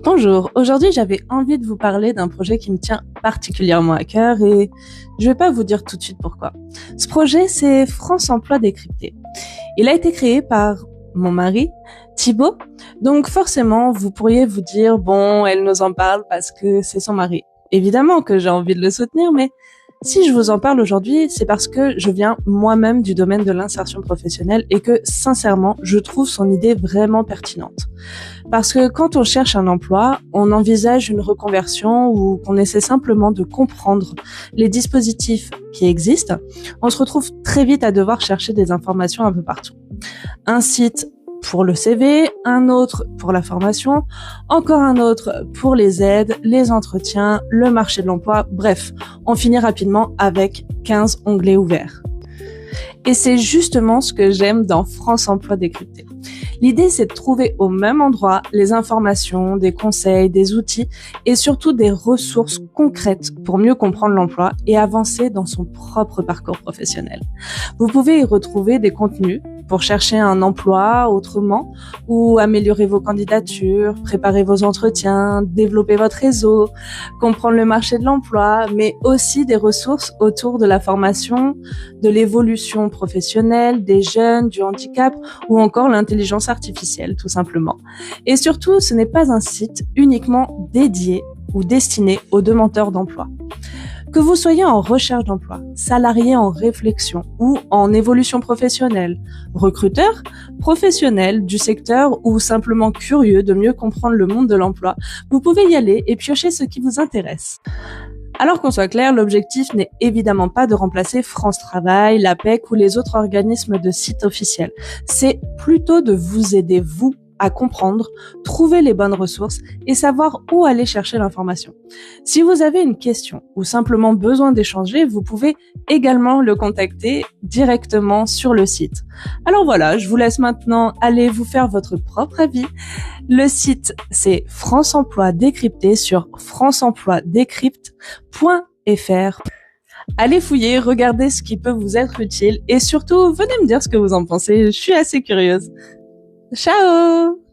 Bonjour, aujourd'hui j'avais envie de vous parler d'un projet qui me tient particulièrement à cœur et je vais pas vous dire tout de suite pourquoi. Ce projet, c'est France Emploi Décrypté. Il a été créé par mon mari, Thibaut, donc forcément vous pourriez vous dire, bon, elle nous en parle parce que c'est son mari. Évidemment que j'ai envie de le soutenir, mais si je vous en parle aujourd'hui, c'est parce que je viens moi-même du domaine de l'insertion professionnelle et que, sincèrement, je trouve son idée vraiment pertinente. Parce que quand on cherche un emploi, on envisage une reconversion ou qu'on essaie simplement de comprendre les dispositifs qui existent, on se retrouve très vite à devoir chercher des informations un peu partout. Un site pour le CV, un autre pour la formation, encore un autre pour les aides, les entretiens, le marché de l'emploi, bref, on finit rapidement avec 15 onglets ouverts. Et c'est justement ce que j'aime dans France Emploi Décrypté. L'idée, c'est de trouver au même endroit les informations, des conseils, des outils et surtout des ressources concrètes pour mieux comprendre l'emploi et avancer dans son propre parcours professionnel. Vous pouvez y retrouver des contenus pour chercher un emploi autrement ou améliorer vos candidatures, préparer vos entretiens, développer votre réseau, comprendre le marché de l'emploi, mais aussi des ressources autour de la formation, de l'évolution professionnelle, des jeunes, du handicap ou encore l'intelligence artificielle, tout simplement. Et surtout, ce n'est pas un site uniquement dédié ou destiné aux demandeurs d'emploi. Que vous soyez en recherche d'emploi, salarié en réflexion ou en évolution professionnelle, recruteur, professionnel du secteur ou simplement curieux de mieux comprendre le monde de l'emploi, vous pouvez y aller et piocher ce qui vous intéresse. Alors qu'on soit clair, l'objectif n'est évidemment pas de remplacer France Travail, l'APEC ou les autres organismes de sites officiels. C'est plutôt de vous aider, vous, à comprendre, trouver les bonnes ressources et savoir où aller chercher l'information. Si vous avez une question ou simplement besoin d'échanger, vous pouvez également le contacter directement sur le site. Alors voilà, je vous laisse maintenant aller vous faire votre propre avis. Le site, c'est France Emploi Décrypté sur franceemploidécrypte.fr. Allez fouiller, regardez ce qui peut vous être utile et surtout, venez me dire ce que vous en pensez. Je suis assez curieuse. Ciao!